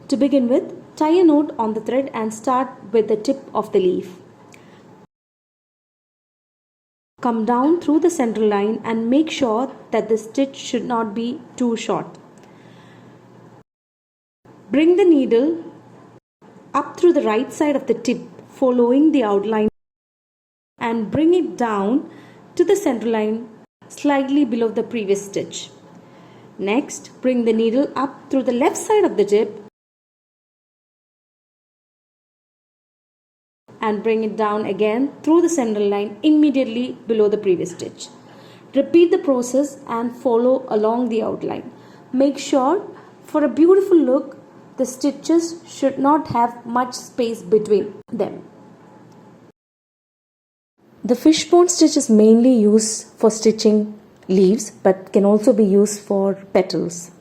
To begin with, tie a knot on the thread and start with the tip of the leaf. Come down through the center line and make sure that the stitch should not be too short. Bring the needle up through the right side of the tip, following the outline, and bring it down to the center line slightly below the previous stitch. Next, bring the needle up through the left side of the tip and bring it down again through the center line immediately below the previous stitch. Repeat the process and follow along the outline. Make sure for a beautiful look, the stitches should not have much space between them. The fishbone stitch is mainly used for stitching leaves but can also be used for petals.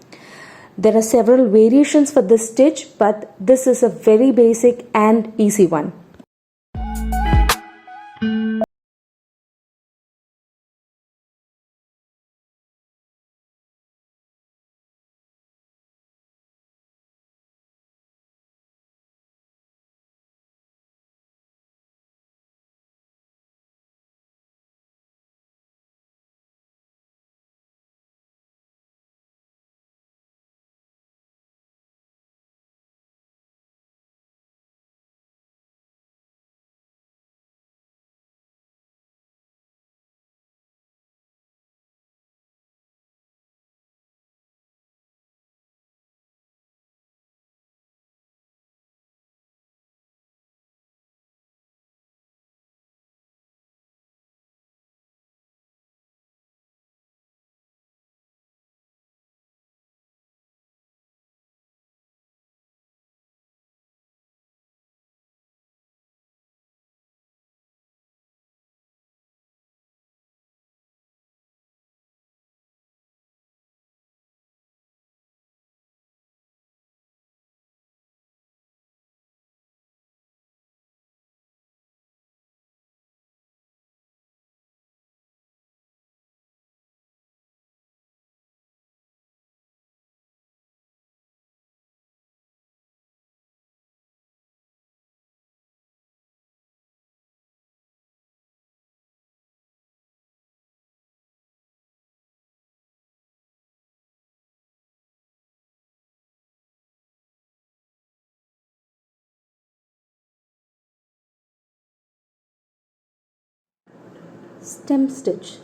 There are several variations for this stitch, but this is a very basic and easy one. Stem stitch.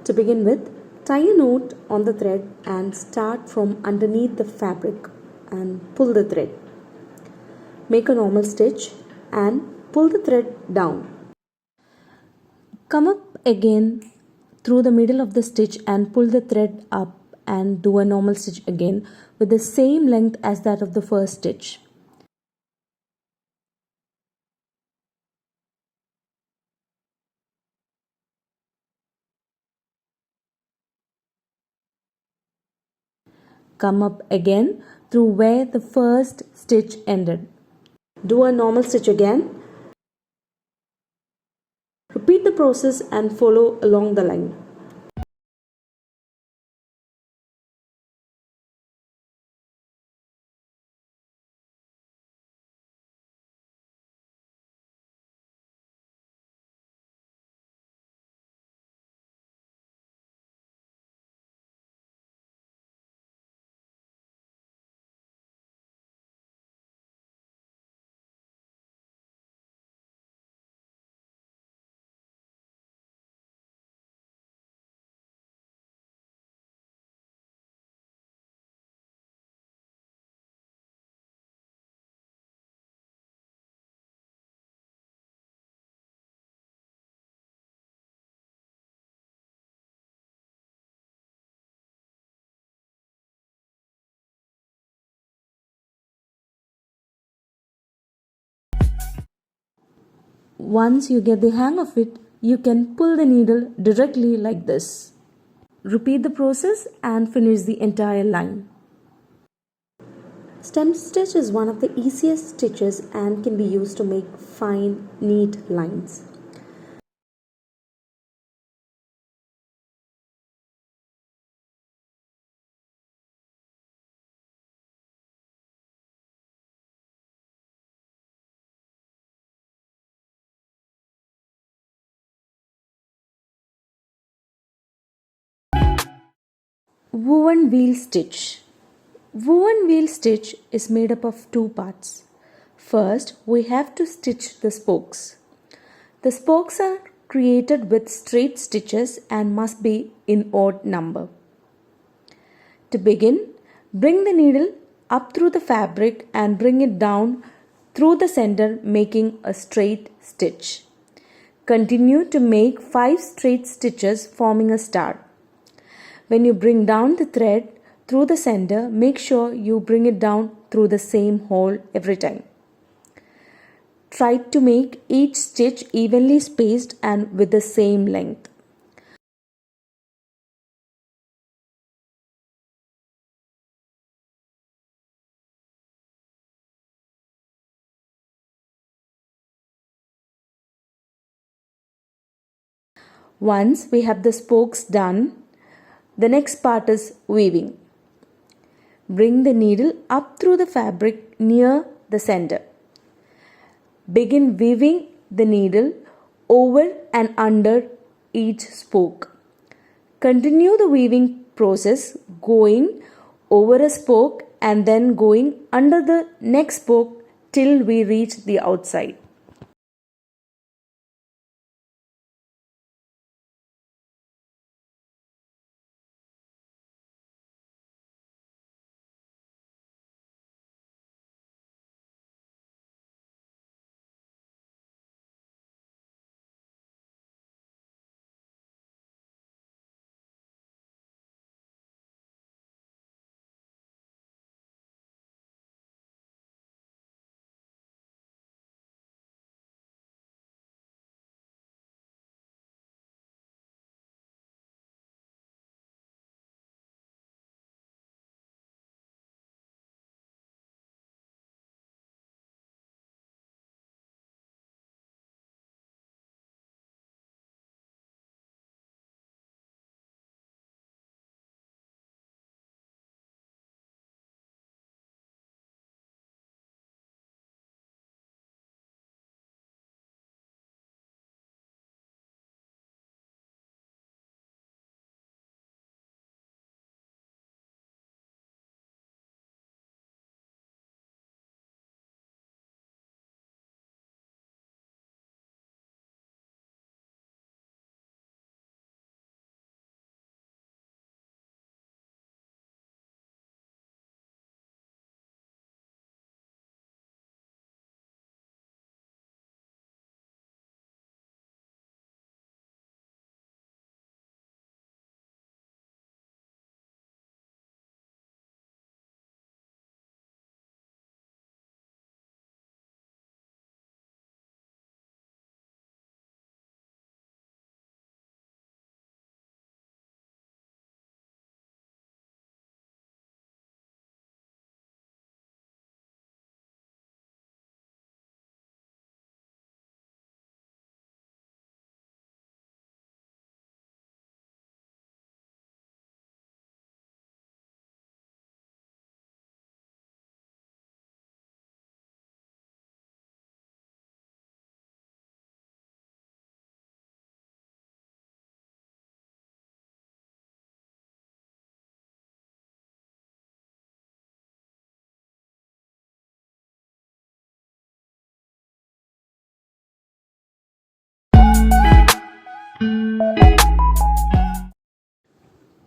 To begin with, tie a knot on the thread and start from underneath the fabric and pull the thread. Make a normal stitch and pull the thread down. Come up again through the middle of the stitch and pull the thread up and do a normal stitch again with the same length as that of the first stitch. Come up again through where the first stitch ended. Do a normal stitch again. Repeat the process and follow along the line. Once you get the hang of it, you can pull the needle directly like this. Repeat the process and finish the entire line. Stem stitch is one of the easiest stitches and can be used to make fine, neat lines. Woven wheel stitch. Woven wheel stitch is made up of two parts. First, we have to stitch the spokes. The spokes are created with straight stitches and must be in odd number. To begin, bring the needle up through the fabric and bring it down through the center, making a straight stitch. Continue to make 5 straight stitches forming a star. When you bring down the thread through the center, make sure you bring it down through the same hole every time. Try to make each stitch evenly spaced and with the same length. Once we have the spokes done, the next part is weaving. Bring the needle up through the fabric near the center. Begin weaving the needle over and under each spoke. Continue the weaving process going over a spoke and then going under the next spoke till we reach the outside.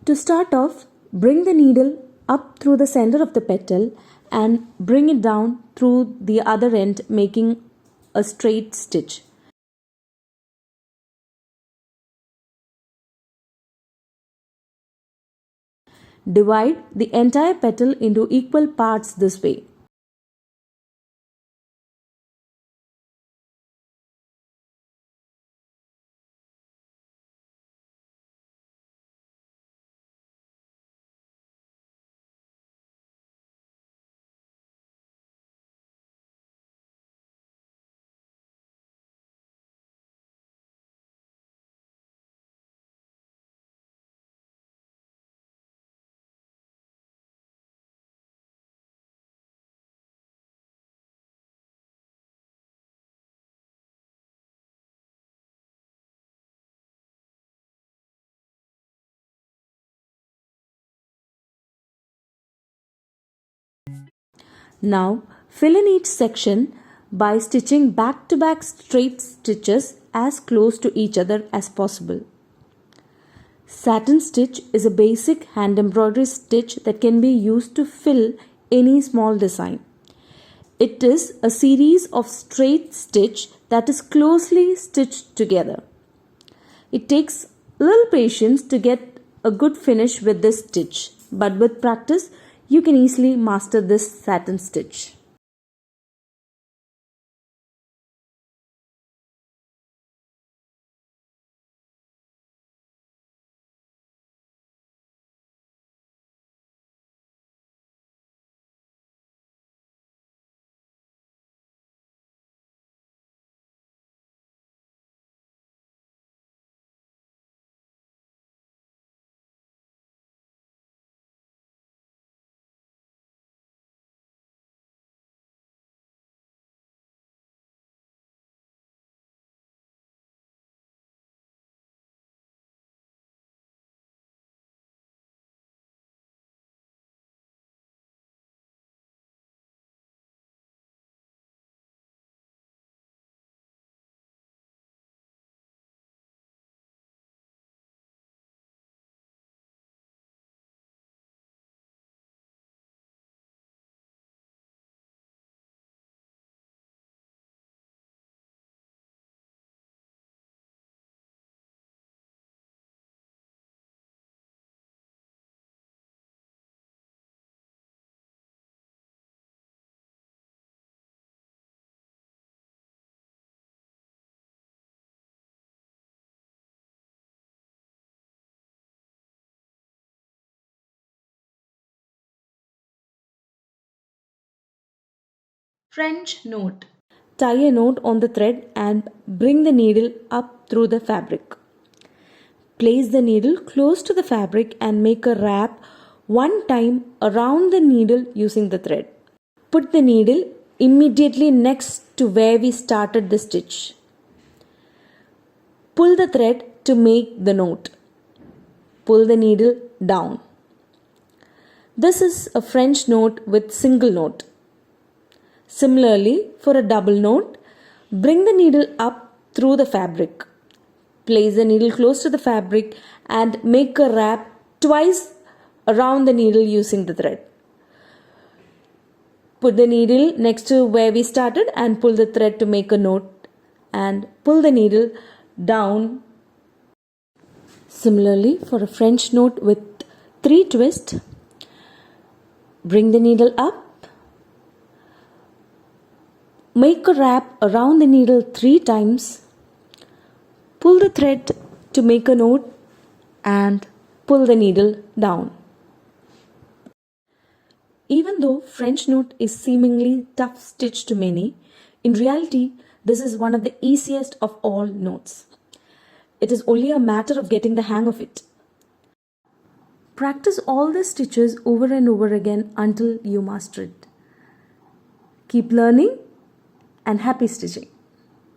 To start off, bring the needle up through the center of the petal and bring it down through the other end, making a straight stitch. Divide the entire petal into equal parts this way. Now fill in each section by stitching back to back straight stitches as close to each other as possible. Satin stitch is a basic hand embroidery stitch that can be used to fill any small design. It is a series of straight stitch that is closely stitched together. It takes little patience to get a good finish with this stitch, but with practice you can easily master this satin stitch. French knot. Tie a knot on the thread and bring the needle up through the fabric. Place the needle close to the fabric and make a wrap one time around the needle using the thread. Put the needle immediately next to where we started the stitch. Pull the thread to make the knot. Pull the needle down. This is a French knot with single knot. Similarly, for a double knot, bring the needle up through the fabric. Place the needle close to the fabric and make a wrap twice around the needle using the thread. Put the needle next to where we started and pull the thread to make a knot and pull the needle down. Similarly, for a French knot with 3 twists, bring the needle up. Make a wrap around the needle 3 times. Pull the thread to make a knot and pull the needle down. Even though French knot is seemingly tough stitch to many, in reality this is one of the easiest of all knots. It is only a matter of getting the hang of it. Practice all the stitches over and over again until you master it. Keep learning and happy stitching.